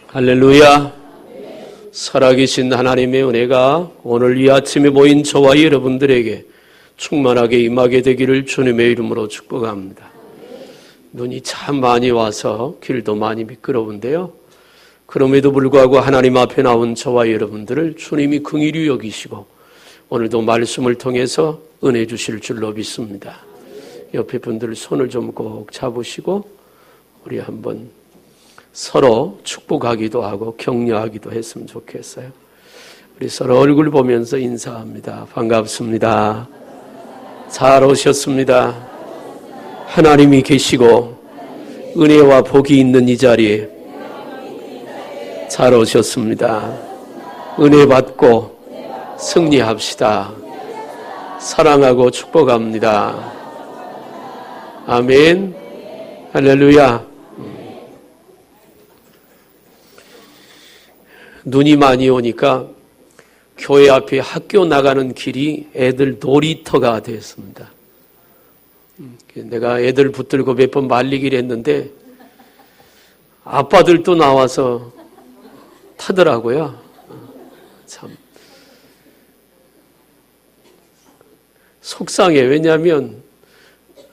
할렐루야. 살아계신 하나님의 은혜가 오늘 이 아침에 모인 저와 여러분들에게 충만하게 임하게 되기를 주님의 이름으로 축복합니다. 눈이 참 많이 와서 길도 많이 미끄러운데요. 그럼에도 불구하고 하나님 앞에 나온 저와 여러분들을 주님이 긍휼히 여기시고 오늘도 말씀을 통해서 은혜 주실 줄로 믿습니다. 옆에 분들 손을 좀 꼭 잡으시고 우리 한번 서로 축복하기도 하고 격려하기도 했으면 좋겠어요. 우리 서로 얼굴 보면서 인사합니다. 반갑습니다. 잘 오셨습니다. 하나님이 계시고 은혜와 복이 있는 이 자리에 잘 오셨습니다. 은혜 받고 승리합시다. 사랑하고 축복합니다. 아멘. 할렐루야. 눈이 많이 오니까 교회 앞에 학교 나가는 길이 애들 놀이터가 됐습니다. 내가 애들 붙들고 몇 번 말리기를 했는데 아빠들도 나와서 타더라고요. 참 속상해. 왜냐하면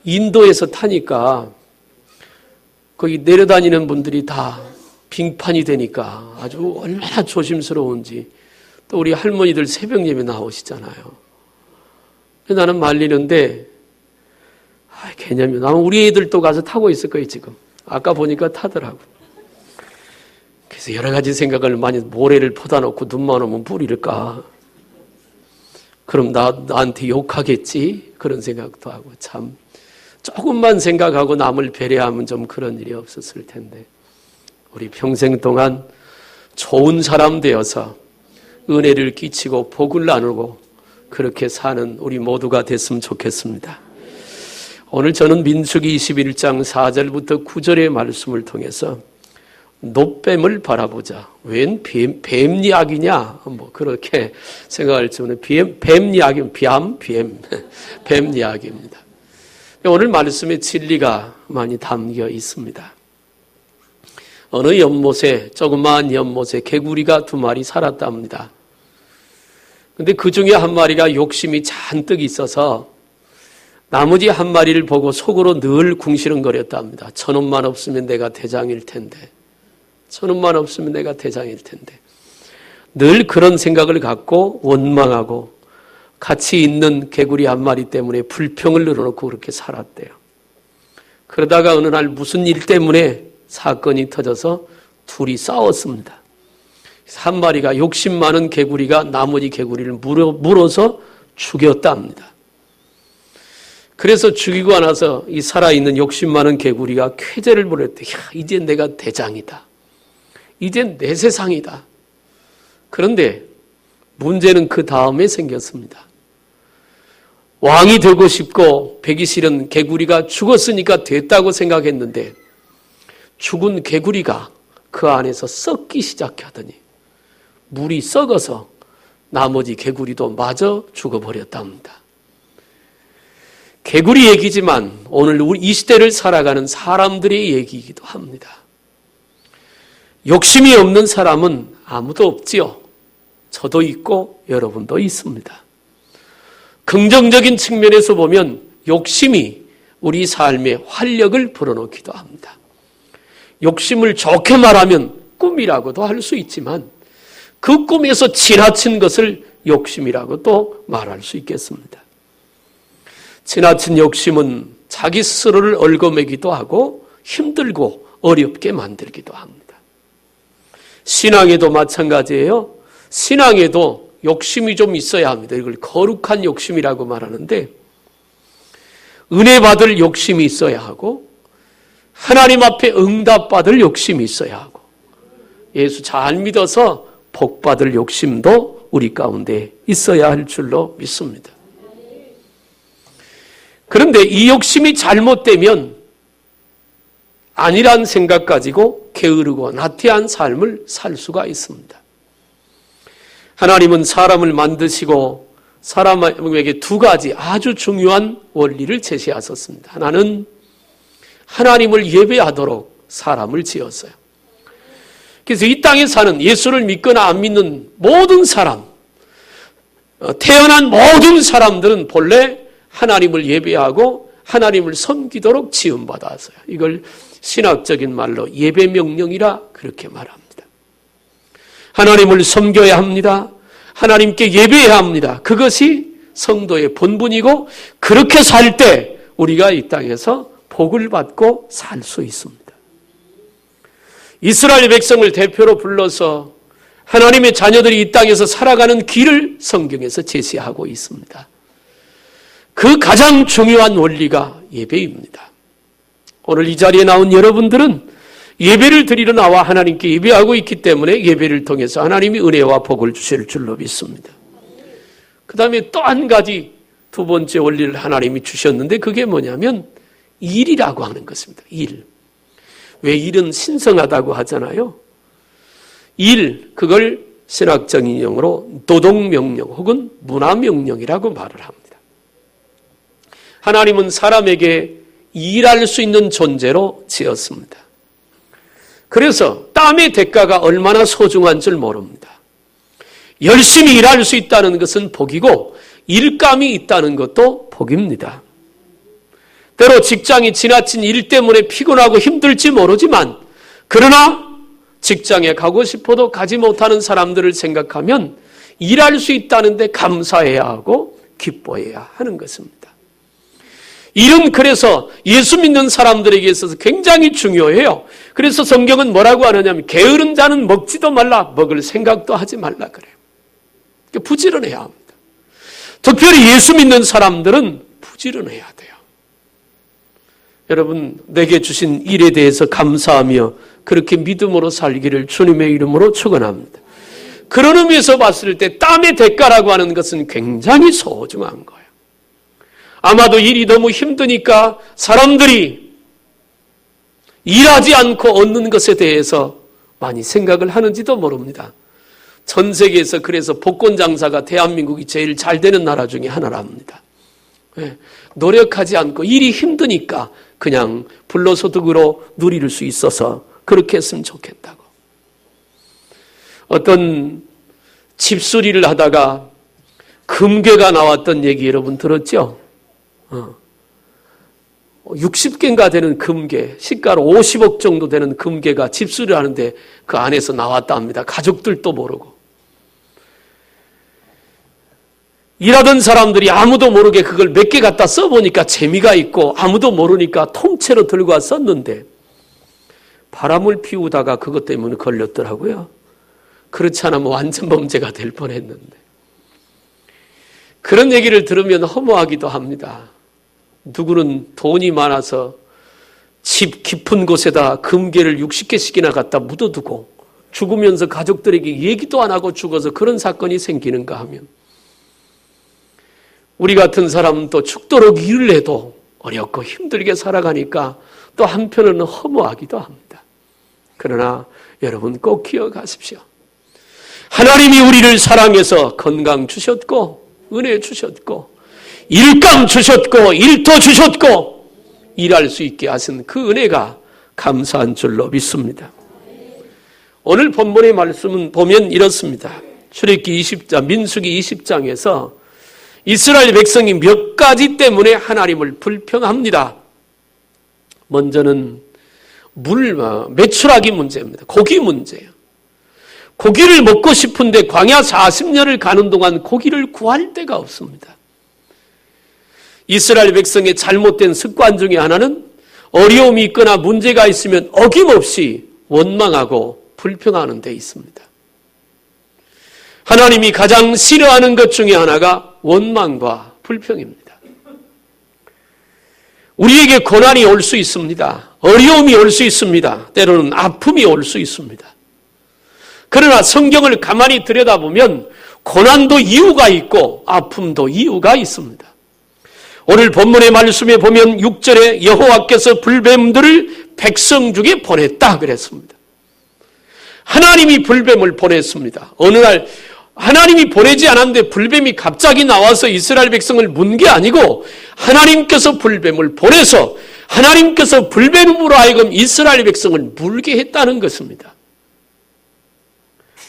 인도에서 타니까 거기 내려다니는 분들이 다 빙판이 되니까 아주 얼마나 조심스러운지. 또 우리 할머니들 새벽 예배 나오시잖아요. 나는 말리는데 개념이 나는 우리 애들도 가서 타고 있을 거예요 지금. 아까 보니까 타더라고. 그래서 여러 가지 생각을 많이 모래를 퍼다 놓고 눈만 오면 뿌릴까. 그럼 나한테 욕하겠지. 그런 생각도 하고 참 조금만 생각하고 남을 배려하면 좀 그런 일이 없었을 텐데. 우리 평생 동안 좋은 사람 되어서 은혜를 끼치고 복을 나누고 그렇게 사는 우리 모두가 됐으면 좋겠습니다. 오늘 저는 민수기 21장 4절부터 9절의 말씀을 통해서 놋뱀을 바라보자. 웬 뱀약이냐? 뭐 그렇게 생각할 줄은 뱀약이면 뱀약입니다. 오늘 말씀에 진리가 많이 담겨 있습니다. 어느 연못에 조그마한 연못에 개구리가 2마리 살았답니다. 근데 그 중에 한 마리가 욕심이 잔뜩 있어서 나머지 한 마리를 보고 속으로 늘 궁시렁거렸답니다. 1,000원만 없으면 내가 대장일 텐데. 1,000원만 없으면 내가 대장일 텐데. 늘 그런 생각을 갖고 원망하고 같이 있는 개구리 한 마리 때문에 불평을 늘어놓고 그렇게 살았대요. 그러다가 어느 날 무슨 일 때문에 사건이 터져서 둘이 싸웠습니다. 한 마리가 욕심 많은 개구리가 나머지 개구리를 물어서 죽였답니다. 그래서 죽이고 나서 이 살아있는 욕심 많은 개구리가 쾌재를 부렸대. 야, 이제 내가 대장이다. 이제 내 세상이다. 그런데 문제는 그 다음에 생겼습니다. 왕이 되고 싶고 배기 싫은 개구리가 죽었으니까 됐다고 생각했는데 죽은 개구리가 그 안에서 썩기 시작하더니 물이 썩어서 나머지 개구리도 마저 죽어버렸답니다. 개구리 얘기지만 오늘 우리 이 시대를 살아가는 사람들의 얘기이기도 합니다. 욕심이 없는 사람은 아무도 없지요. 저도 있고 여러분도 있습니다. 긍정적인 측면에서 보면 욕심이 우리 삶에 활력을 불어넣기도 합니다. 욕심을 좋게 말하면 꿈이라고도 할 수 있지만 그 꿈에서 지나친 것을 욕심이라고 또 말할 수 있겠습니다. 지나친 욕심은 자기 스스로를 얽어매기도 하고 힘들고 어렵게 만들기도 합니다. 신앙에도 마찬가지예요. 신앙에도 욕심이 좀 있어야 합니다. 이걸 거룩한 욕심이라고 말하는데 은혜 받을 욕심이 있어야 하고 하나님 앞에 응답받을 욕심이 있어야 하고 예수 잘 믿어서 복받을 욕심도 우리 가운데 있어야 할 줄로 믿습니다. 그런데 이 욕심이 잘못되면 아니란 생각 가지고 게으르고 나태한 삶을 살 수가 있습니다. 하나님은 사람을 만드시고 사람에게 2가지 아주 중요한 원리를 제시하셨습니다. 하나는 하나님을 예배하도록 사람을 지었어요. 그래서 이 땅에 사는 예수를 믿거나 안 믿는 모든 사람, 태어난 모든 사람들은 본래 하나님을 예배하고 하나님을 섬기도록 지음받았어요. 이걸 신학적인 말로 예배 명령이라 그렇게 말합니다. 하나님을 섬겨야 합니다. 하나님께 예배해야 합니다. 그것이 성도의 본분이고 그렇게 살 때 우리가 이 땅에서 복을 받고 살 수 있습니다. 이스라엘 백성을 대표로 불러서 하나님의 자녀들이 이 땅에서 살아가는 길을 성경에서 제시하고 있습니다. 그 가장 중요한 원리가 예배입니다. 오늘 이 자리에 나온 여러분들은 예배를 드리러 나와 하나님께 예배하고 있기 때문에 예배를 통해서 하나님이 은혜와 복을 주실 줄로 믿습니다. 그 다음에 또 한 가지 두 번째 원리를 하나님이 주셨는데 그게 뭐냐면 일이라고 하는 것입니다. 일. 왜 일은 신성하다고 하잖아요. 일, 그걸 신학적인 용어로 도덕명령 혹은 문화명령이라고 말을 합니다. 하나님은 사람에게 일할 수 있는 존재로 지었습니다. 그래서 땀의 대가가 얼마나 소중한 줄 모릅니다. 열심히 일할 수 있다는 것은 복이고 일감이 있다는 것도 복입니다. 때로 직장이 지나친 일 때문에 피곤하고 힘들지 모르지만 그러나 직장에 가고 싶어도 가지 못하는 사람들을 생각하면 일할 수 있다는 데 감사해야 하고 기뻐해야 하는 것입니다. 일은 그래서 예수 믿는 사람들에게 있어서 굉장히 중요해요. 그래서 성경은 뭐라고 하느냐면 게으른 자는 먹지도 말라, 먹을 생각도 하지 말라 그래요. 부지런해야 합니다. 특별히 예수 믿는 사람들은 부지런해야 돼요. 여러분, 내게 주신 일에 대해서 감사하며 그렇게 믿음으로 살기를 주님의 이름으로 축원합니다. 그런 의미에서 봤을 때 땀의 대가라고 하는 것은 굉장히 소중한 거예요. 아마도 일이 너무 힘드니까 사람들이 일하지 않고 얻는 것에 대해서 많이 생각을 하는지도 모릅니다. 전 세계에서 그래서 복권 장사가 대한민국이 제일 잘 되는 나라 중에 하나랍니다. 노력하지 않고 일이 힘드니까 그냥 불로소득으로 누릴 수 있어서 그렇게 했으면 좋겠다고. 어떤 집수리를 하다가 금괴가 나왔던 얘기 여러분 들었죠? 60개인가 되는 금괴, 시가로 50억 정도 되는 금괴가 집수리를 하는데 그 안에서 나왔다 합니다. 가족들도 모르고. 일하던 사람들이 아무도 모르게 그걸 몇 개 갖다 써보니까 재미가 있고 아무도 모르니까 통째로 들고 와 썼는데 바람을 피우다가 그것 때문에 걸렸더라고요. 그렇지 않으면 완전 범죄가 될 뻔했는데. 그런 얘기를 들으면 허무하기도 합니다. 누구는 돈이 많아서 집 깊은 곳에다 금괴를 60개씩이나 갖다 묻어두고 죽으면서 가족들에게 얘기도 안 하고 죽어서 그런 사건이 생기는가 하면 우리 같은 사람은 또 죽도록 일을 해도 어렵고 힘들게 살아가니까 또 한편으로는 허무하기도 합니다. 그러나 여러분 꼭 기억하십시오. 하나님이 우리를 사랑해서 건강 주셨고 은혜 주셨고 일감 주셨고 일터 주셨고 일할 수 있게 하신 그 은혜가 감사한 줄로 믿습니다. 오늘 본문의 말씀은 보면 이렇습니다. 출애굽기 20장, 민수기 20장에서 이스라엘 백성이 몇 가지 때문에 하나님을 불평합니다. 먼저는 매출하기 문제입니다. 고기 문제예요. 고기를 먹고 싶은데 광야 40년을 가는 동안 고기를 구할 데가 없습니다. 이스라엘 백성의 잘못된 습관 중에 하나는 어려움이 있거나 문제가 있으면 어김없이 원망하고 불평하는 데 있습니다. 하나님이 가장 싫어하는 것 중에 하나가 원망과 불평입니다. 우리에게 고난이 올 수 있습니다. 어려움이 올 수 있습니다. 때로는 아픔이 올 수 있습니다. 그러나 성경을 가만히 들여다보면 고난도 이유가 있고 아픔도 이유가 있습니다. 오늘 본문의 말씀에 보면 6절에 여호와께서 불뱀들을 백성 중에 보냈다 그랬습니다. 하나님이 불뱀을 보냈습니다. 어느 날 하나님이 보내지 않았는데 불뱀이 갑자기 나와서 이스라엘 백성을 문 게 아니고 하나님께서 불뱀을 보내서 하나님께서 불뱀으로 하여금 이스라엘 백성을 물게 했다는 것입니다.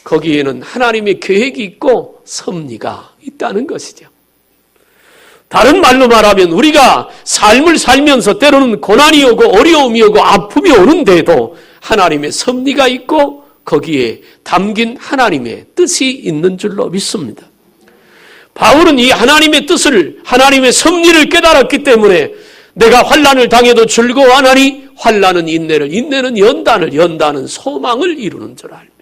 거기에는 하나님의 계획이 있고 섭리가 있다는 것이죠. 다른 말로 말하면 우리가 삶을 살면서 때로는 고난이 오고 어려움이 오고 아픔이 오는데도 하나님의 섭리가 있고 거기에 담긴 하나님의 뜻이 있는 줄로 믿습니다. 바울은 이 하나님의 뜻을, 하나님의 섭리를 깨달았기 때문에 내가 환난을 당해도 즐거워하나니 환난은 인내를, 인내는 연단을, 연단은 소망을 이루는 줄 압니다.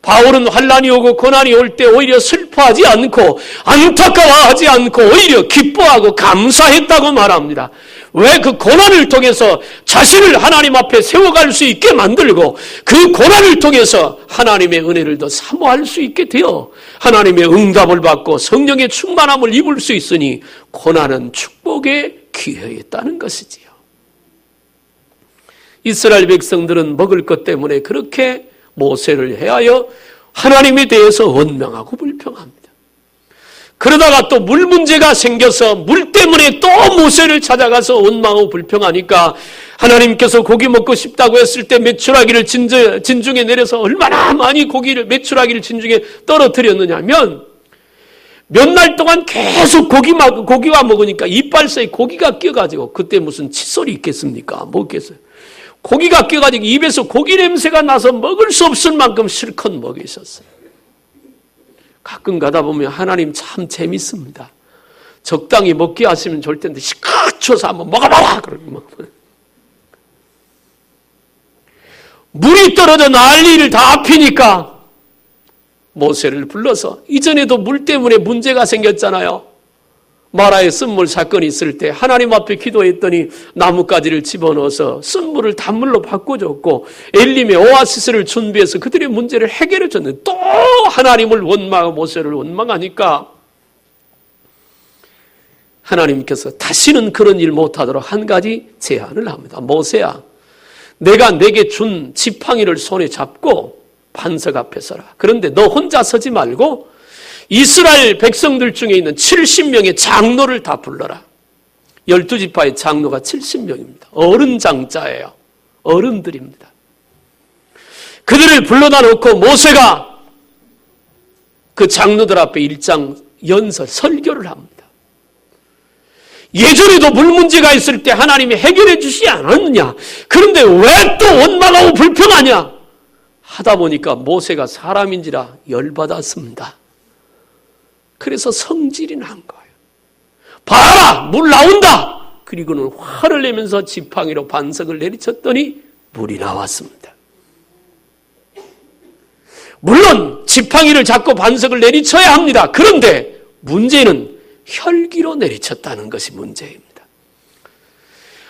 바울은 환난이 오고 고난이 올 때 오히려 슬퍼하지 않고 안타까워하지 않고 오히려 기뻐하고 감사했다고 말합니다. 왜? 그 고난을 통해서 자신을 하나님 앞에 세워갈 수 있게 만들고 그 고난을 통해서 하나님의 은혜를 더 사모할 수 있게 되어 하나님의 응답을 받고 성령의 충만함을 입을 수 있으니 고난은 축복의 기회였다는 것이지요. 이스라엘 백성들은 먹을 것 때문에 그렇게 모세를 해하여 하나님에 대해서 원망하고 불평합니다. 그러다가 또 물 문제가 생겨서 물 때문에 또 모세를 찾아가서 원망하고 불평하니까 하나님께서 고기 먹고 싶다고 했을 때 메추라기를 진중에 내려서 얼마나 많이 메추라기를 진중에 떨어뜨렸느냐면 몇 날 동안 계속 고기와 먹으니까 이빨 사이에 고기가 껴가지고 그때 무슨 칫솔이 있겠습니까? 먹겠어요. 고기가 껴가지고 입에서 고기 냄새가 나서 먹을 수 없을 만큼 실컷 먹이셨어요. 가끔 가다 보면 하나님 참 재밌습니다. 적당히 먹게 하시면 좋을 텐데 시컷 쳐서 한번 먹어봐라! 그러고 물이 떨어져 난리를 다 피니까 모세를 불러서 이전에도 물 때문에 문제가 생겼잖아요. 마라의 쓴물 사건이 있을 때 하나님 앞에 기도했더니 나뭇가지를 집어넣어서 쓴물을 단물로 바꿔줬고 엘림의 오아시스를 준비해서 그들의 문제를 해결해 줬는데 또 하나님을 원망하고 모세를 원망하니까 하나님께서 다시는 그런 일 못하도록 한 가지 제안을 합니다. 모세야, 내가 내게 준 지팡이를 손에 잡고 반석 앞에 서라. 그런데 너 혼자 서지 말고 이스라엘 백성들 중에 있는 70명의 장로를 다 불러라. 12지파의 장로가 70명입니다. 어른 장자예요. 어른들입니다. 그들을 불러다 놓고 모세가 그 장로들 앞에 일장 연설, 설교를 합니다. 예전에도 물 문제가 있을 때 하나님이 해결해 주시지 않았느냐? 그런데 왜 또 원망하고 불평하냐? 하다 보니까 모세가 사람인지라 열받았습니다. 그래서 성질이 난 거예요. 봐라! 물 나온다! 그리고는 화를 내면서 지팡이로 반석을 내리쳤더니 물이 나왔습니다. 물론 지팡이를 잡고 반석을 내리쳐야 합니다. 그런데 문제는 혈기로 내리쳤다는 것이 문제입니다.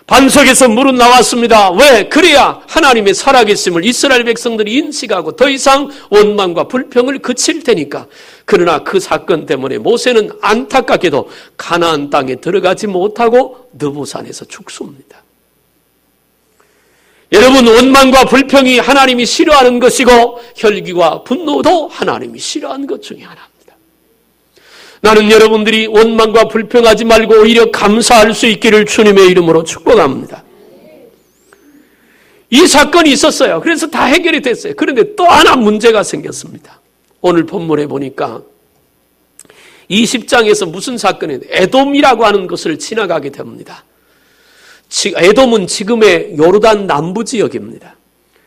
반석에서 물은 나왔습니다. 왜? 그래야 하나님의 살아계심을 이스라엘 백성들이 인식하고 더 이상 원망과 불평을 그칠 테니까. 그러나 그 사건 때문에 모세는 안타깝게도 가나안 땅에 들어가지 못하고 느보산에서 죽습니다. 여러분, 원망과 불평이 하나님이 싫어하는 것이고 혈기와 분노도 하나님이 싫어하는 것 중에 하나입니다. 나는 여러분들이 원망과 불평하지 말고 오히려 감사할 수 있기를 주님의 이름으로 축복합니다. 이 사건이 있었어요. 그래서 다 해결이 됐어요. 그런데 또 하나 문제가 생겼습니다. 오늘 본문에 보니까 20장에서 무슨 사건이 에돔이라고 하는 것을 지나가게 됩니다. 에돔은 지금의 요르단 남부 지역입니다.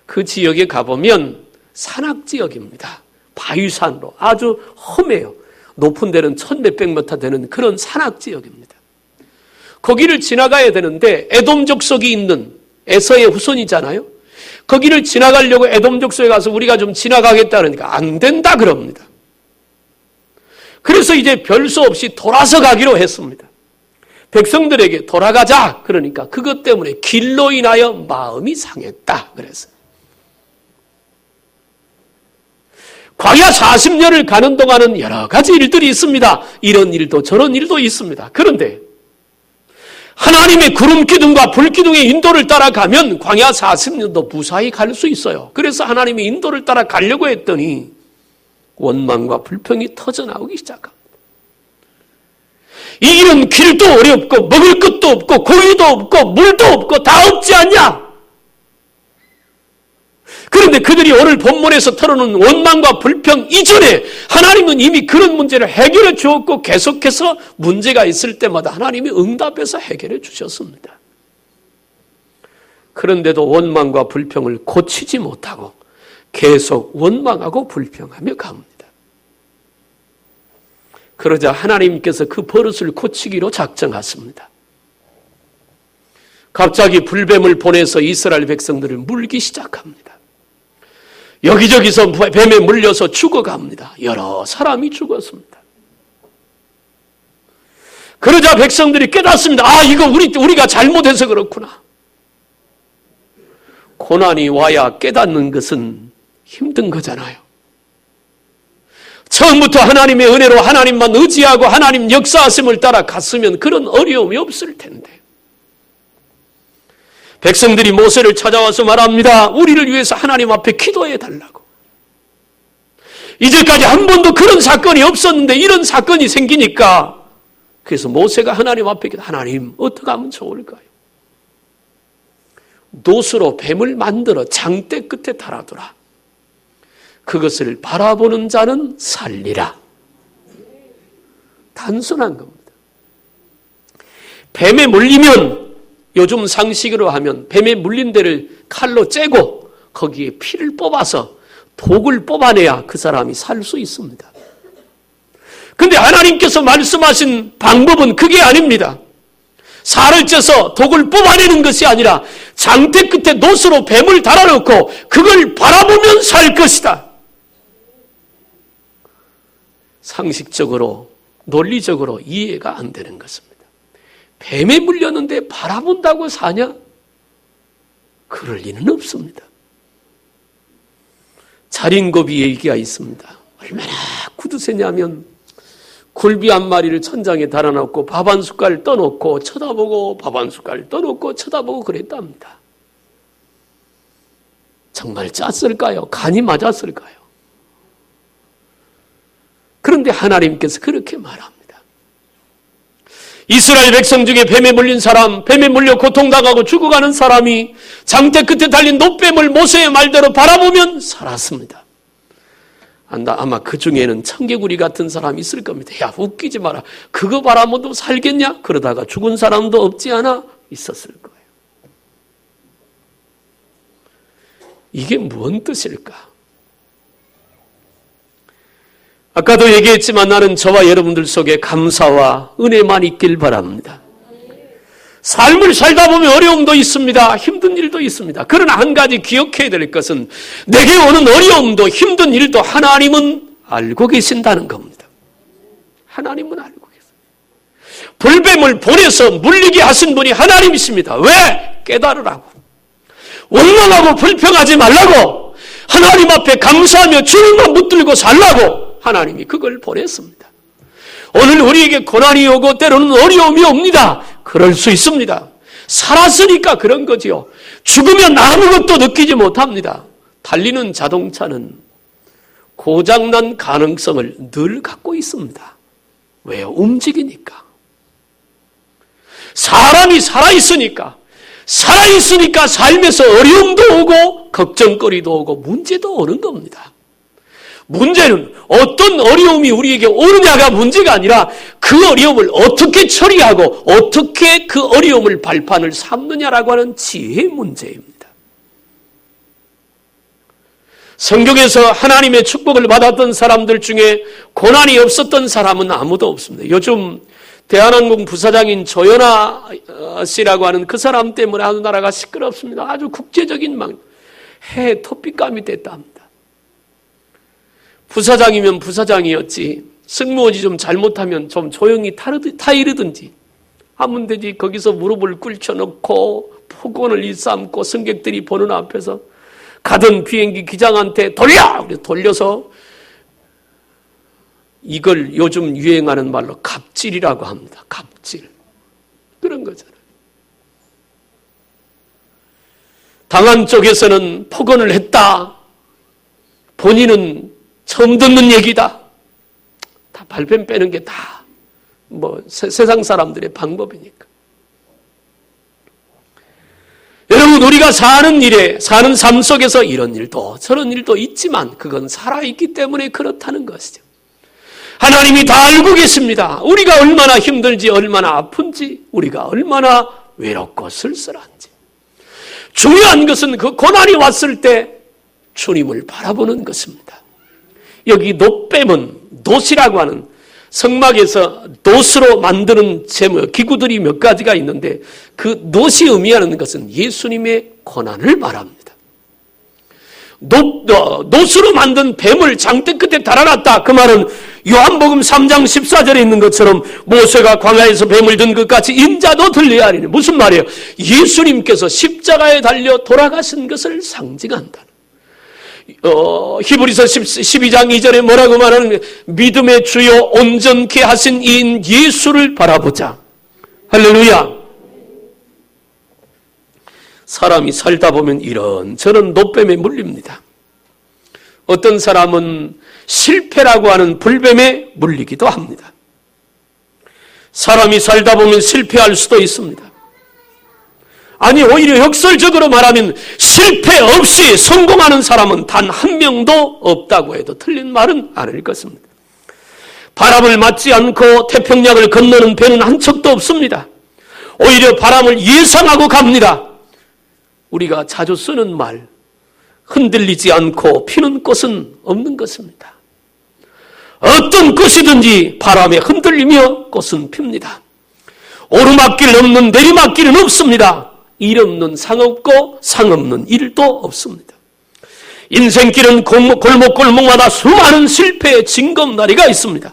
그 지역에 가보면 산악지역입니다. 바위산으로 아주 험해요. 높은 데는 1000몇백 m 되는 그런 산악지역입니다. 거기를 지나가야 되는데 에돔 족속이 있는 에서의 후손이잖아요. 거기를 지나가려고 에돔 족속에 가서 우리가 좀 지나가겠다 그러니까 안 된다 그럽니다. 그래서 이제 별수 없이 돌아서 가기로 했습니다. 백성들에게 돌아가자 그러니까 그것 때문에 길로 인하여 마음이 상했다 그랬어요. 광야 40년을 가는 동안은 여러 가지 일들이 있습니다. 이런 일도 저런 일도 있습니다. 그런데 하나님의 구름 기둥과 불 기둥의 인도를 따라가면 광야 40년도 무사히 갈 수 있어요. 그래서 하나님의 인도를 따라 가려고 했더니 원망과 불평이 터져나오기 시작합니다. 이 길은 길도 어렵고 먹을 것도 없고 고기도 없고 물도 없고 다 없지 않냐? 그런데 그들이 오늘 본문에서 털어놓은 원망과 불평 이전에 하나님은 이미 그런 문제를 해결해 주었고 계속해서 문제가 있을 때마다 하나님이 응답해서 해결해 주셨습니다. 그런데도 원망과 불평을 고치지 못하고 계속 원망하고 불평하며 갑니다. 그러자 하나님께서 그 버릇을 고치기로 작정하십니다. 갑자기 불뱀을 보내서 이스라엘 백성들을 물기 시작합니다. 여기저기서 뱀에 물려서 죽어갑니다. 여러 사람이 죽었습니다. 그러자 백성들이 깨닫습니다. 아, 이거 우리가 잘못해서 그렇구나. 고난이 와야 깨닫는 것은 힘든 거잖아요. 처음부터 하나님의 은혜로 하나님만 의지하고 하나님 역사하심을 따라 갔으면 그런 어려움이 없을 텐데. 백성들이 모세를 찾아와서 말합니다. 우리를 위해서 하나님 앞에 기도해 달라고. 이제까지 한 번도 그런 사건이 없었는데 이런 사건이 생기니까 그래서 모세가 하나님 앞에 하나님 어떻게 하면 좋을까요? 노수로 뱀을 만들어 장대 끝에 달아두라. 그것을 바라보는 자는 살리라. 단순한 겁니다. 뱀에 물리면 요즘 상식으로 하면 뱀에 물린 데를 칼로 째고 거기에 피를 뽑아서 독을 뽑아내야 그 사람이 살 수 있습니다. 그런데 하나님께서 말씀하신 방법은 그게 아닙니다. 살을 째서 독을 뽑아내는 것이 아니라 장대 끝에 노수로 뱀을 달아놓고 그걸 바라보면 살 것이다. 상식적으로 논리적으로 이해가 안 되는 것입니다. 뱀에 물렸는데 바라본다고 사냐? 그럴 리는 없습니다. 자린고비 얘기가 있습니다. 얼마나 구두쇠냐면 굴비 한 마리를 천장에 달아놓고 밥 한 숟갈 떠놓고 쳐다보고 밥 한 숟갈 떠놓고 쳐다보고 그랬답니다. 정말 짰을까요? 간이 맞았을까요? 그런데 하나님께서 그렇게 말합니다. 이스라엘 백성 중에 뱀에 물린 사람, 뱀에 물려 고통당하고 죽어가는 사람이 장대 끝에 달린 노뱀을 모세의 말대로 바라보면 살았습니다. 아마 그 중에는 청개구리 같은 사람이 있을 겁니다. 야, 웃기지 마라. 그거 바라보도 살겠냐? 그러다가 죽은 사람도 없지 않아? 있었을 거예요. 이게 무슨 뜻일까? 아까도 얘기했지만 나는 저와 여러분들 속에 감사와 은혜만 있길 바랍니다. 삶을 살다 보면 어려움도 있습니다. 힘든 일도 있습니다. 그러나 한 가지 기억해야 될 것은 내게 오는 어려움도 힘든 일도 하나님은 알고 계신다는 겁니다. 하나님은 알고 계세요. 불뱀을 보내서 물리게 하신 분이 하나님이십니다. 왜? 깨달으라고. 원망하고 불평하지 말라고. 하나님 앞에 감사하며 주님만 붙들고 살라고 하나님이 그걸 보냈습니다. 오늘 우리에게 고난이 오고 때로는 어려움이 옵니다. 그럴 수 있습니다. 살았으니까 그런 거지요. 죽으면 아무것도 느끼지 못합니다. 달리는 자동차는 고장난 가능성을 늘 갖고 있습니다. 왜요? 움직이니까. 사람이 살아있으니까 삶에서 어려움도 오고 걱정거리도 오고 문제도 오는 겁니다. 문제는 어떤 어려움이 우리에게 오느냐가 문제가 아니라 그 어려움을 어떻게 처리하고 어떻게 그 어려움을 발판을 삼느냐라고 하는 지혜의 문제입니다. 성경에서 하나님의 축복을 받았던 사람들 중에 고난이 없었던 사람은 아무도 없습니다. 요즘 대한항공 부사장인 조연아 씨라고 하는 그 사람 때문에 아주 나라가 시끄럽습니다. 아주 국제적인 해외 토픽감이 됐답니다. 부사장이면 부사장이었지 승무원이 좀 잘못하면 좀 조용히 타이르든지 하면 되지. 거기서 무릎을 꿇혀놓고 폭언을 일삼고 승객들이 보는 앞에서 가던 비행기 기장한테 돌려! 돌려서 이걸 요즘 유행하는 말로 갑질이라고 합니다. 갑질. 그런 거잖아요. 당한 쪽에서는 폭언을 했다. 본인은 처음 듣는 얘기다. 다 발뺌 빼는 게 다 세상 사람들의 방법이니까. 여러분, 물론 우리가 사는 일에, 사는 삶 속에서 이런 일도 저런 일도 있지만 그건 살아있기 때문에 그렇다는 것이죠. 하나님이 다 알고 계십니다. 우리가 얼마나 힘들지, 얼마나 아픈지, 우리가 얼마나 외롭고 쓸쓸한지. 중요한 것은 그 고난이 왔을 때 주님을 바라보는 것입니다. 여기 놋뱀은 놋이라고 하는 성막에서 놋으로 만드는 기구들이 몇 가지가 있는데 그 놋이 의미하는 것은 예수님의 고난을 말합니다. 놋으로 만든 뱀을 장대 끝에 달아놨다. 그 말은 요한복음 3장 14절에 있는 것처럼 모세가 광야에서 뱀을 든 것 같이 인자도 들려야 하리니. 무슨 말이에요? 예수님께서 십자가에 달려 돌아가신 것을 상징한다. 히브리서 12장 2절에 뭐라고 말하는 믿음의 주요 온전케 하신 이인 예수를 바라보자. 할렐루야. 사람이 살다 보면 이런저런 놋뱀에 물립니다. 어떤 사람은 실패라고 하는 불뱀에 물리기도 합니다. 사람이 살다 보면 실패할 수도 있습니다. 아니, 오히려 역설적으로 말하면 실패 없이 성공하는 사람은 단 한 명도 없다고 해도 틀린 말은 아닐 것입니다. 바람을 맞지 않고 태평양을 건너는 배는 한 척도 없습니다. 오히려 바람을 예상하고 갑니다. 우리가 자주 쓰는 말, 흔들리지 않고 피는 꽃은 없는 것입니다. 어떤 꽃이든지 바람에 흔들리며 꽃은 핍니다. 오르막길 없는 내리막길은 없습니다. 일 없는 상 없고 상 없는 일도 없습니다. 인생길은 골목골목마다 수많은 실패의 징검다리가 있습니다.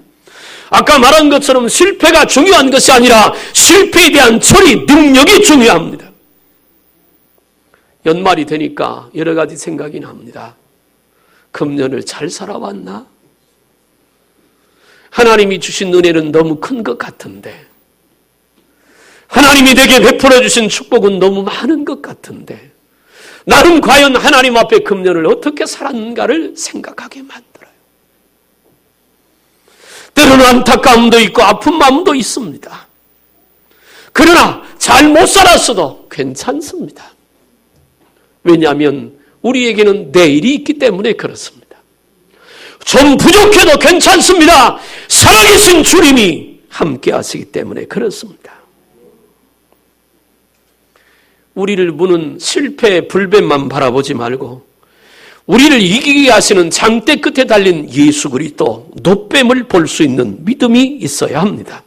아까 말한 것처럼 실패가 중요한 것이 아니라 실패에 대한 처리 능력이 중요합니다. 연말이 되니까 여러 가지 생각이 납니다. 금년을 잘 살아왔나? 하나님이 주신 은혜는 너무 큰 것 같은데, 하나님이 내게 베풀어 주신 축복은 너무 많은 것 같은데, 나는 과연 하나님 앞에 금년을 어떻게 살았는가를 생각하게 만들어요. 때로는 안타까움도 있고 아픈 마음도 있습니다. 그러나 잘 못 살았어도 괜찮습니다. 왜냐하면 우리에게는 내일이 있기 때문에 그렇습니다. 좀 부족해도 괜찮습니다. 살아계신 주님이 함께 하시기 때문에 그렇습니다. 우리를 무는 실패의 불뱀만 바라보지 말고 우리를 이기게 하시는 장대 끝에 달린 예수 그리스도 놋뱀을 볼 수 있는 믿음이 있어야 합니다.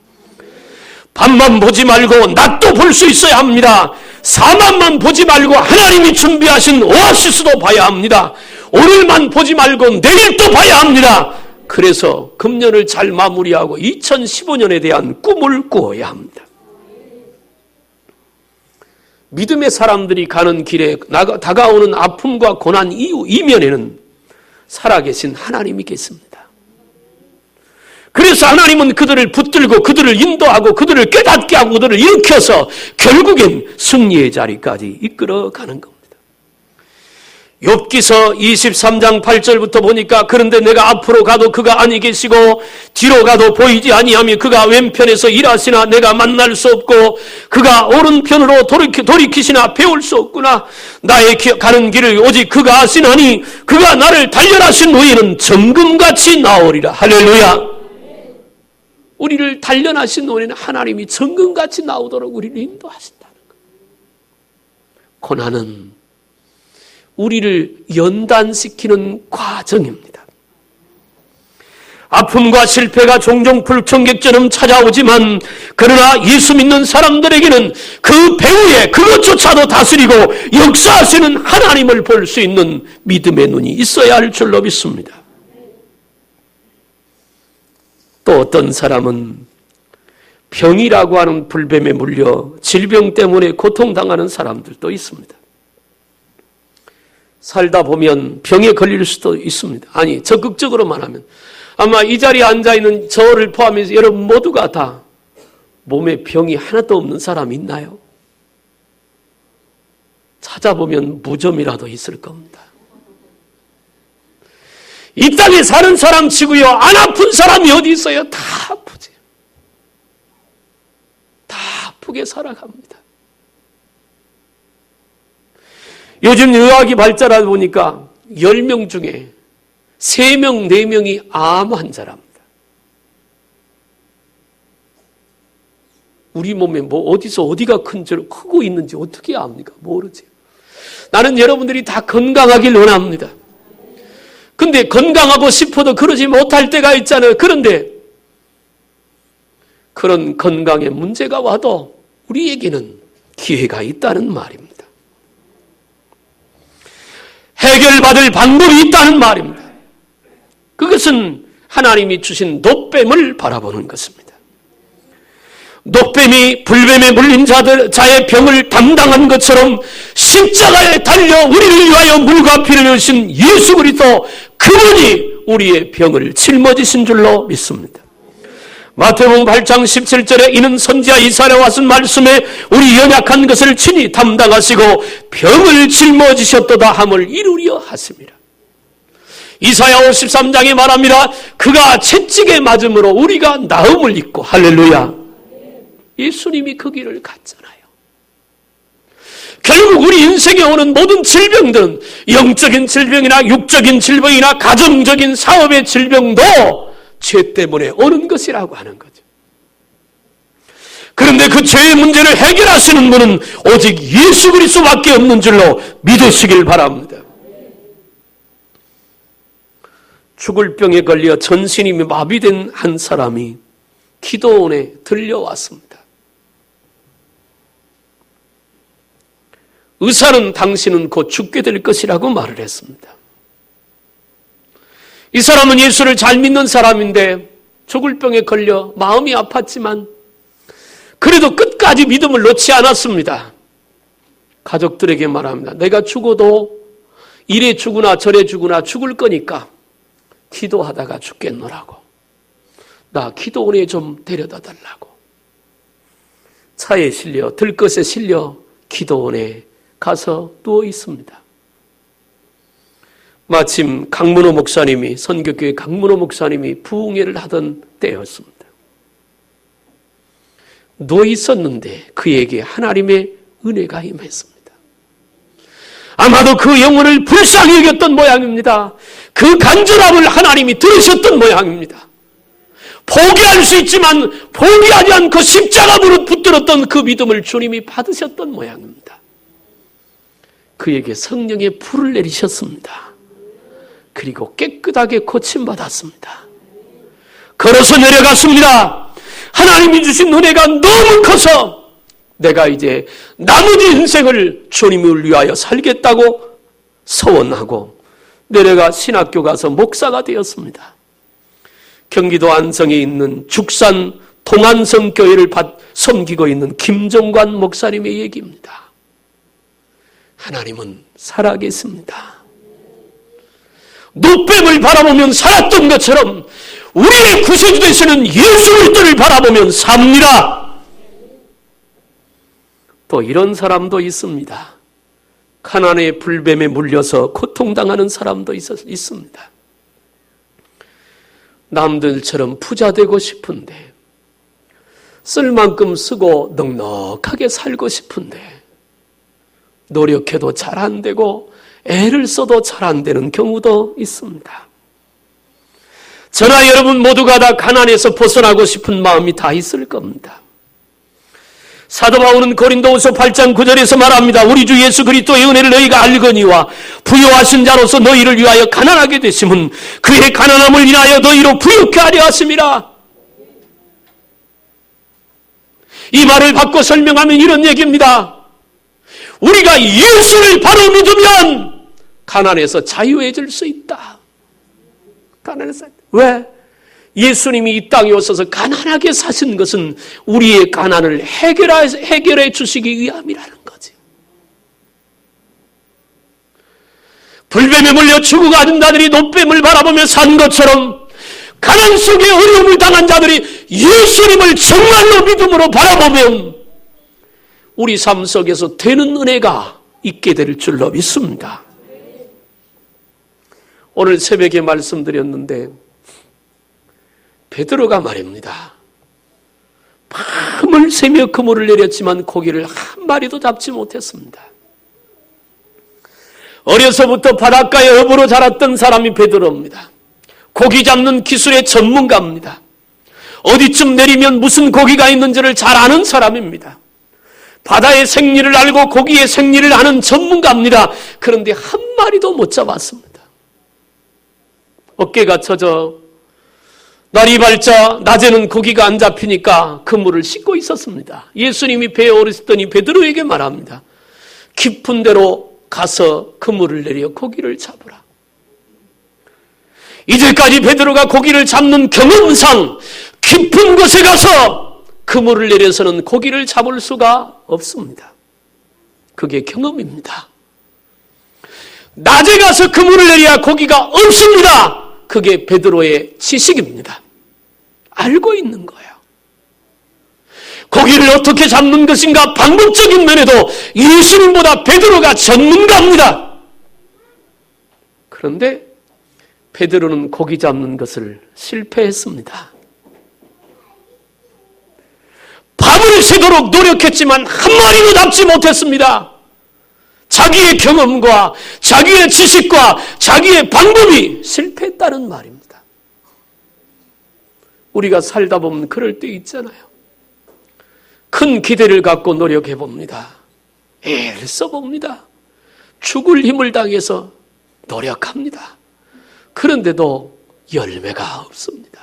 밤만 보지 말고 낮도 볼 수 있어야 합니다. 사막만 보지 말고 하나님이 준비하신 오아시스도 봐야 합니다. 오늘만 보지 말고 내일도 봐야 합니다. 그래서 금년을 잘 마무리하고 2015년에 대한 꿈을 꾸어야 합니다. 믿음의 사람들이 가는 길에 다가오는 아픔과 고난 이면에는 살아계신 하나님이 계십니다. 그래서 하나님은 그들을 붙들고 그들을 인도하고 그들을 깨닫게 하고 그들을 일으켜서 결국엔 승리의 자리까지 이끌어가는 겁니다. 욥기서 23장 8절부터 보니까 그런데 내가 앞으로 가도 그가 아니 계시고 뒤로 가도 보이지 아니하며 그가 왼편에서 일하시나 내가 만날 수 없고 그가 오른편으로 돌이키시나 배울 수 없구나. 나의 가는 길을 오직 그가 아시나니 그가 나를 단련하신 후에는 정금같이 나오리라. 할렐루야. 우리를 단련하신 후에는 하나님이 정금같이 나오도록 우리를 인도하신다는 거예요. 고난은 우리를 연단시키는 과정입니다. 아픔과 실패가 종종 불청객처럼 찾아오지만 그러나 예수 믿는 사람들에게는 그 배후에 그것조차도 다스리고 역사하시는 하나님을 볼 수 있는 믿음의 눈이 있어야 할 줄로 믿습니다. 또 어떤 사람은 병이라고 하는 불뱀에 물려 질병 때문에 고통당하는 사람들도 있습니다. 살다 보면 병에 걸릴 수도 있습니다. 아니, 적극적으로 말하면 아마 이 자리에 앉아있는 저를 포함해서 여러분 모두가 다 몸에 병이 하나도 없는 사람이 있나요? 찾아보면 무좀이라도 있을 겁니다. 이 땅에 사는 사람 치고요, 안 아픈 사람이 어디 있어요? 다 아프지. 다 아프게 살아갑니다. 요즘 의학이 발달하다 보니까 10명 중에 3명, 4명이 암 환자랍니다. 우리 몸에 뭐 어디서 어디가 크고 있는지 어떻게 압니까? 모르지. 나는 여러분들이 다 건강하길 원합니다. 근데 건강하고 싶어도 그러지 못할 때가 있잖아요. 그런데 그런 건강에 문제가 와도 우리에게는 기회가 있다는 말입니다. 해결받을 방법이 있다는 말입니다. 그것은 하나님이 주신 노뱀을 바라보는 것입니다. 노뱀이 불뱀에 물린 자의 병을 담당한 것처럼 십자가에 달려 우리를 위하여 물과 피를 흘리신 예수 그리스도, 그분이 우리의 병을 짊어지신 줄로 믿습니다. 마태복음 8장 17절에 이는 선지자 이사야와 쓴 말씀에 우리 연약한 것을 친히 담당하시고 병을 짊어지셨도다 함을 이루려 하십니다. 이사야 53장에 말합니다. 그가 채찍에 맞음으로 우리가 나음을 입고, 할렐루야. 예수님이 그 길을 갔잖아요. 결국 우리 인생에 오는 모든 질병들은 영적인 질병이나 육적인 질병이나 가정적인 사업의 질병도 죄 때문에 오는 것이라고 하는 거죠. 그런데 그 죄의 문제를 해결하시는 분은 오직 예수 그리스도밖에 없는 줄로 믿으시길 바랍니다. 죽을 병에 걸려 전신이 마비된 한 사람이 기도원에 들려왔습니다. 의사는 당신은 곧 죽게 될 것이라고 말을 했습니다. 이 사람은 예수를 잘 믿는 사람인데 죽을 병에 걸려 마음이 아팠지만 그래도 끝까지 믿음을 놓지 않았습니다. 가족들에게 말합니다. 내가 죽어도 이래 죽으나 저래 죽으나 죽을 거니까 기도하다가 죽겠노라고. 나 기도원에 좀 데려다 달라고. 차에 실려 들것에 실려 기도원에 가서 누워 있습니다. 마침 강문호 목사님이, 선교교회 강문호 목사님이 부흥회를 하던 때였습니다. 누워 있었는데 그에게 하나님의 은혜가 임했습니다. 아마도 그 영혼을 불쌍히 여겼던 모양입니다. 그 간절함을 하나님이 들으셨던 모양입니다. 포기할 수 있지만 포기하지 않고 십자가 무릎 붙들었던 그 믿음을 주님이 받으셨던 모양입니다. 그에게 성령의 불을 내리셨습니다. 그리고 깨끗하게 고침받았습니다. 걸어서 내려갔습니다. 하나님이 주신 은혜가 너무 커서 내가 이제 나머지 인생을 주님을 위하여 살겠다고 서원하고 내려가 신학교 가서 목사가 되었습니다. 경기도 안성에 있는 죽산 동안성교회를 섬기고 있는 김종관 목사님의 얘기입니다. 하나님은 살아계십니다. 노뱀을 바라보면 살았던 것처럼 우리의 구세주 되시는 예수 그리스도를 바라보면 삽니다. 또 이런 사람도 있습니다. 가난의 불뱀에 물려서 고통당하는 사람도 있습니다. 남들처럼 부자 되고 싶은데, 쓸 만큼 쓰고 넉넉하게 살고 싶은데 노력해도 잘 안 되고 애를 써도 잘 안 되는 경우도 있습니다. 저나 여러분 모두가 다 가난에서 벗어나고 싶은 마음이 다 있을 겁니다. 사도 바울은 고린도후서 8장 9절에서 말합니다. 우리 주 예수 그리스도의 은혜를 너희가 알거니와 부요하신 자로서 너희를 위하여 가난하게 되심은 그의 가난함을 인하여 너희로 부유케 하려 하심이라. 이 말을 바꿔 설명하면 이런 얘기입니다. 우리가 예수를 바로 믿으면 가난에서 자유해질 수 있다. 가난에서. 왜? 예수님이 이 땅에 오셔서 가난하게 사신 것은 우리의 가난을 해결해 주시기 위함이라는 거지. 불뱀에 물려 죽어가는 자들이 노뱀을 바라보며 산 것처럼 가난 속에 어려움을 당한 자들이 예수님을 정말로 믿음으로 바라보면 우리 삶 속에서 되는 은혜가 있게 될 줄로 믿습니다. 오늘 새벽에 말씀드렸는데 베드로가 말입니다. 밤을 새며 그물을 내렸지만 고기를 한 마리도 잡지 못했습니다. 어려서부터 바닷가의 어부로 자랐던 사람이 베드로입니다. 고기 잡는 기술의 전문가입니다. 어디쯤 내리면 무슨 고기가 있는지를 잘 아는 사람입니다. 바다의 생리를 알고 고기의 생리를 아는 전문가입니다. 그런데 한 마리도 못 잡았습니다. 어깨가 처져 날이 밝자 낮에는 고기가 안 잡히니까 그물을 씻고 있었습니다. 예수님이 배에 오르시더니 베드로에게 말합니다. 깊은 데로 가서 그물을 내려 고기를 잡으라. 이제까지 베드로가 고기를 잡는 경험상 깊은 곳에 가서 그물을 내려서는 고기를 잡을 수가 없습니다. 그게 경험입니다. 낮에 가서 그물을 내려야 고기가 없습니다. 그게 베드로의 지식입니다. 알고 있는 거예요. 고기를 어떻게 잡는 것인가 방법적인 면에도 예수님보다 베드로가 전문가입니다. 그런데 베드로는 고기 잡는 것을 실패했습니다. 밤을 새도록 노력했지만 한 마리도 잡지 못했습니다. 자기의 경험과 자기의 지식과 자기의 방법이 실패했다는 말입니다. 우리가 살다 보면 그럴 때 있잖아요. 큰 기대를 갖고 노력해 봅니다. 애를 써봅니다. 죽을 힘을 당해서 노력합니다. 그런데도 열매가 없습니다.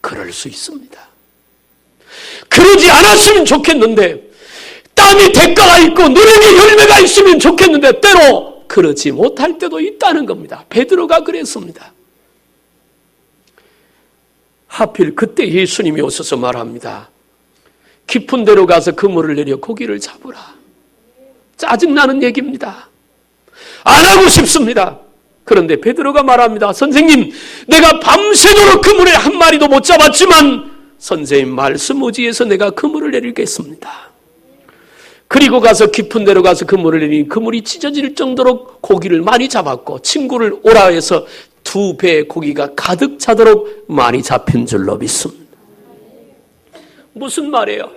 그럴 수 있습니다. 그러지 않았으면 좋겠는데 땀이 대가가 있고 노력의 열매가 있으면 좋겠는데 때로 그러지 못할 때도 있다는 겁니다. 베드로가 그랬습니다. 하필 그때 예수님이 오셔서 말합니다. 깊은 데로 가서 그물을 내려 고기를 잡으라. 짜증나는 얘기입니다. 안 하고 싶습니다. 그런데 베드로가 말합니다. 선생님, 내가 밤새도록 그물에 한 마리도 못 잡았지만 선생님 말씀 의지해서 내가 그물을 내리겠습니다. 그리고 가서 깊은 데로 가서 그물을 내리니 그물이 찢어질 정도로 고기를 많이 잡았고 친구를 오라 해서 2배의 고기가 가득 차도록 많이 잡힌 줄로 믿습니다. 무슨 말이에요?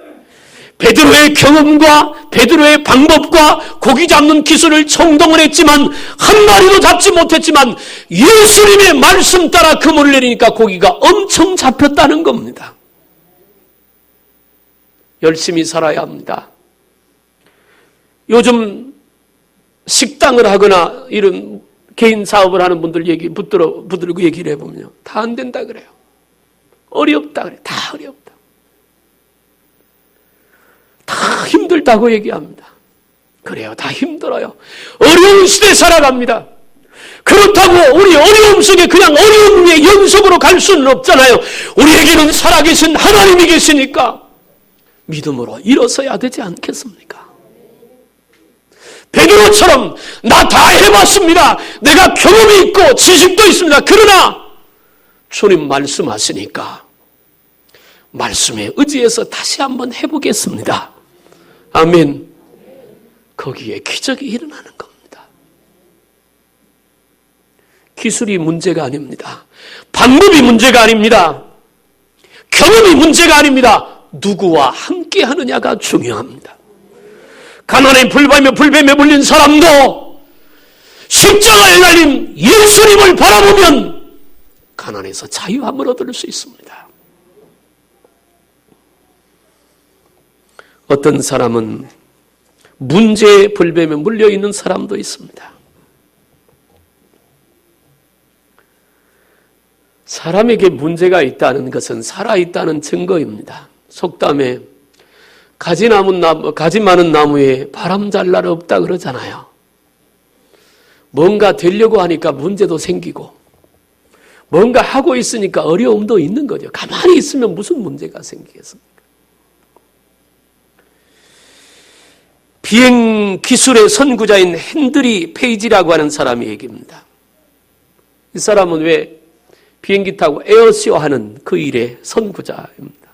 베드로의 경험과 베드로의 방법과 고기 잡는 기술을 총동원 했지만 한 마리도 잡지 못했지만 예수님의 말씀 따라 그물을 내리니까 고기가 엄청 잡혔다는 겁니다. 열심히 살아야 합니다. 요즘 식당을 하거나 이런 개인 사업을 하는 분들 얘기 붙들고 얘기를 해보면요. 다 안 된다 그래요. 어렵다 그래요. 다 어렵다. 다 힘들다고 얘기합니다. 그래요. 다 힘들어요. 어려운 시대에 살아갑니다. 그렇다고 우리 어려움 속에 그냥 어려움의 연속으로 갈 수는 없잖아요. 우리에게는 살아계신 하나님이 계시니까 믿음으로 일어서야 되지 않겠습니까? 베드로처럼 나 다 해봤습니다. 내가 경험이 있고 지식도 있습니다. 그러나 주님 말씀하시니까 말씀에 의지해서 다시 한번 해보겠습니다. 아멘. 거기에 기적이 일어나는 겁니다. 기술이 문제가 아닙니다. 방법이 문제가 아닙니다. 경험이 문제가 아닙니다. 누구와 함께 하느냐가 중요합니다. 가난에 불뱀에 물린 사람도 십자가에 달린 예수님을 바라보면 가난에서 자유함을 얻을 수 있습니다. 어떤 사람은 문제의 불뱀에 물려있는 사람도 있습니다. 사람에게 문제가 있다는 것은 살아있다는 증거입니다. 속담에 가지 많은 나무에 바람 잘 날 없다 그러잖아요. 뭔가 되려고 하니까 문제도 생기고 뭔가 하고 있으니까 어려움도 있는 거죠. 가만히 있으면 무슨 문제가 생기겠습니까? 비행 기술의 선구자인 핸드리 페이지라고 하는 사람의 얘기입니다. 이 사람은 왜 비행기 타고 에어쇼 하는 그 일의 선구자입니다.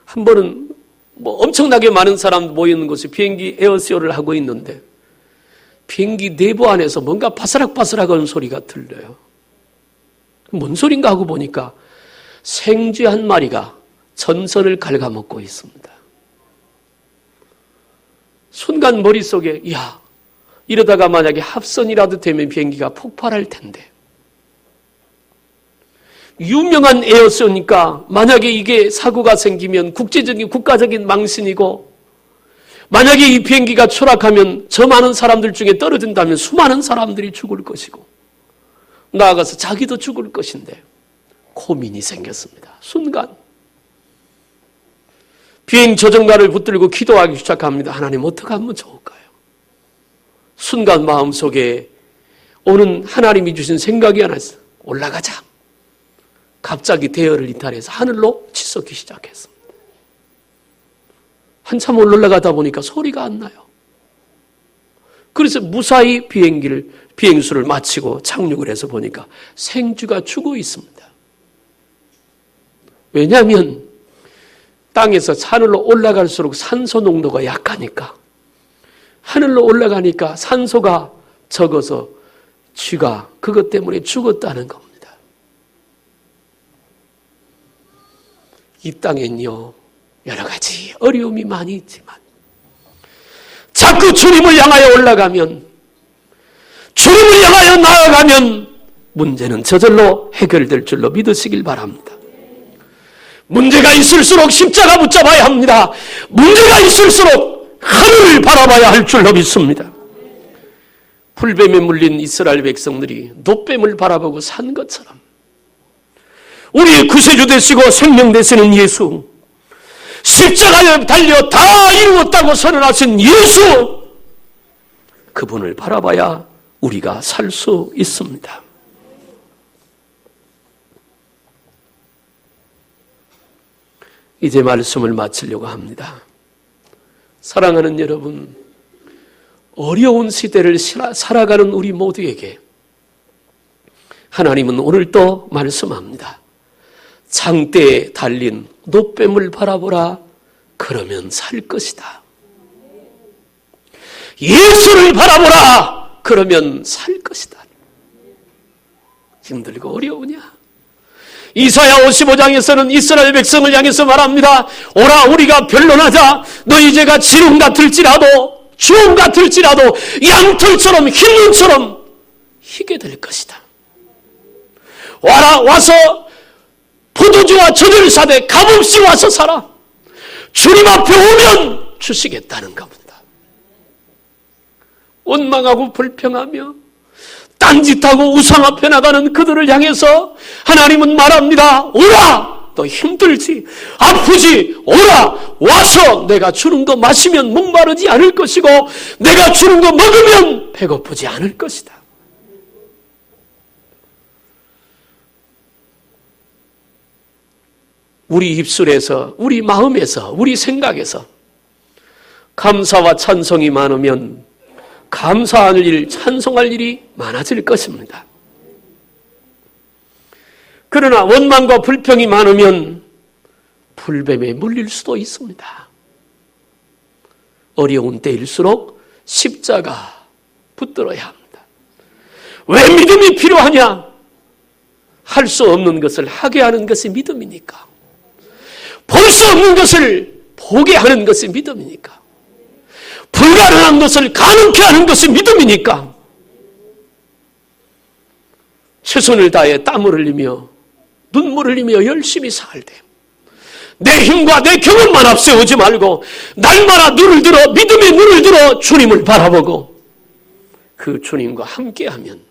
한 번은 엄청나게 많은 사람 모이는 곳에 비행기 에어쇼를 하고 있는데 비행기 내부 안에서 뭔가 바스락바스락하는 소리가 들려요. 뭔 소린가 하고 보니까 생쥐 한 마리가 전선을 갉아먹고 있습니다. 순간 머릿속에 이러다가 만약에 합선이라도 되면 비행기가 폭발할 텐데, 유명한 에어쇼니까 만약에 이게 사고가 생기면 국제적인 국가적인 망신이고, 만약에 이 비행기가 추락하면 저 많은 사람들 중에 떨어진다면 수많은 사람들이 죽을 것이고, 나아가서 자기도 죽을 것인데 고민이 생겼습니다. 순간 비행 조종관을 붙들고 기도하기 시작합니다. 하나님, 어떻게 하면 좋을까요? 순간 마음속에 오는 하나님이 주신 생각이 하나 있어요. 올라가자. 갑자기 대열을 이탈해서 하늘로 치솟기 시작했습니다. 한참 올라가다 보니까 소리가 안 나요. 그래서 무사히 비행수를 마치고 착륙을 해서 보니까 생쥐가 죽어 있습니다. 왜냐하면 땅에서 하늘로 올라갈수록 산소 농도가 약하니까, 하늘로 올라가니까 산소가 적어서 쥐가 그것 때문에 죽었다는 겁니다. 이 땅엔요, 여러 가지 어려움이 많이 있지만 자꾸 주님을 향하여 올라가면, 주님을 향하여 나아가면 문제는 저절로 해결될 줄로 믿으시길 바랍니다. 문제가 있을수록 십자가 붙잡아야 합니다. 문제가 있을수록 하늘을 바라봐야 할 줄로 믿습니다. 풀뱀에 물린 이스라엘 백성들이 놋뱀을 바라보고 산 것처럼 우리의 구세주 되시고 생명 되시는 예수, 십자가에 달려 다 이루었다고 선언하신 예수, 그분을 바라봐야 우리가 살 수 있습니다. 이제 말씀을 마치려고 합니다. 사랑하는 여러분, 어려운 시대를 살아가는 우리 모두에게 하나님은 오늘도 말씀합니다. 장대에 달린 놋뱀을 바라보라. 그러면 살 것이다. 예수를 바라보라. 그러면 살 것이다. 힘들고 어려우냐? 이사야 55장에서는 이스라엘 백성을 향해서 말합니다. 오라, 우리가 변론하자. 너희 죄가 지름 같을지라도 주홍 같을지라도 양털처럼 흰 눈처럼 희게 될 것이다. 와라, 와서 포도주와 젖을 사되 값없이 와서 살아. 주님 앞에 오면 주시겠다는 겁니다. 원망하고 불평하며 딴짓하고 우상 앞에 나가는 그들을 향해서 하나님은 말합니다. 오라! 너 힘들지, 아프지, 오라! 와서 내가 주는 거 마시면 목마르지 않을 것이고 내가 주는 거 먹으면 배고프지 않을 것이다. 우리 입술에서, 우리 마음에서, 우리 생각에서 감사와 찬송이 많으면 감사할 일, 찬송할 일이 많아질 것입니다. 그러나 원망과 불평이 많으면 불뱀에 물릴 수도 있습니다. 어려운 때일수록 십자가 붙들어야 합니다. 왜 믿음이 필요하냐? 할 수 없는 것을 하게 하는 것이 믿음이니까. 볼 수 없는 것을 보게 하는 것이 믿음이니까. 불가능한 것을 가능케 하는 것이 믿음이니까. 최선을 다해 땀을 흘리며 눈물을 흘리며 열심히 살 때 내 힘과 내 경험만 앞세우지 말고 날마다 눈을 들어, 믿음의 눈을 들어 주님을 바라보고 그 주님과 함께하면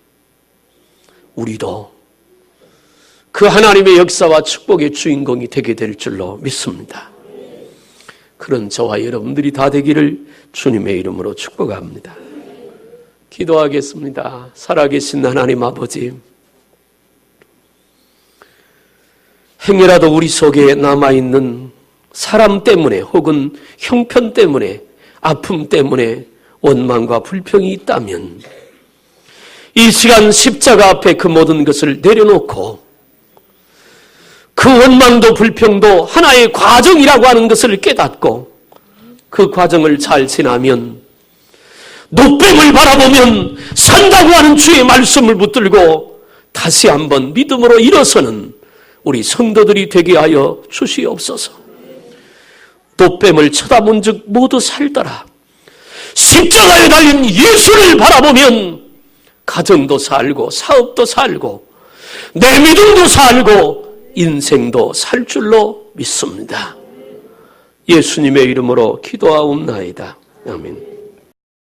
우리도 그 하나님의 역사와 축복의 주인공이 되게 될 줄로 믿습니다. 그런 저와 여러분들이 다 되기를 주님의 이름으로 축복합니다. 기도하겠습니다. 살아계신 하나님 아버지, 행여라도 우리 속에 남아있는 사람 때문에 혹은 형편 때문에, 아픔 때문에 원망과 불평이 있다면 이 시간 십자가 앞에 그 모든 것을 내려놓고 그 원망도 불평도 하나의 과정이라고 하는 것을 깨닫고 그 과정을 잘 지나면 놋뱀을 바라보면 산다고 하는 주의 말씀을 붙들고 다시 한번 믿음으로 일어서는 우리 성도들이 되게 하여 주시옵소서. 놋뱀을 쳐다본 즉 모두 살더라. 십자가에 달린 예수를 바라보면 가정도 살고 사업도 살고 내 믿음도 살고 인생도 살 줄로 믿습니다. 예수님의 이름으로 기도하옵나이다. 아멘.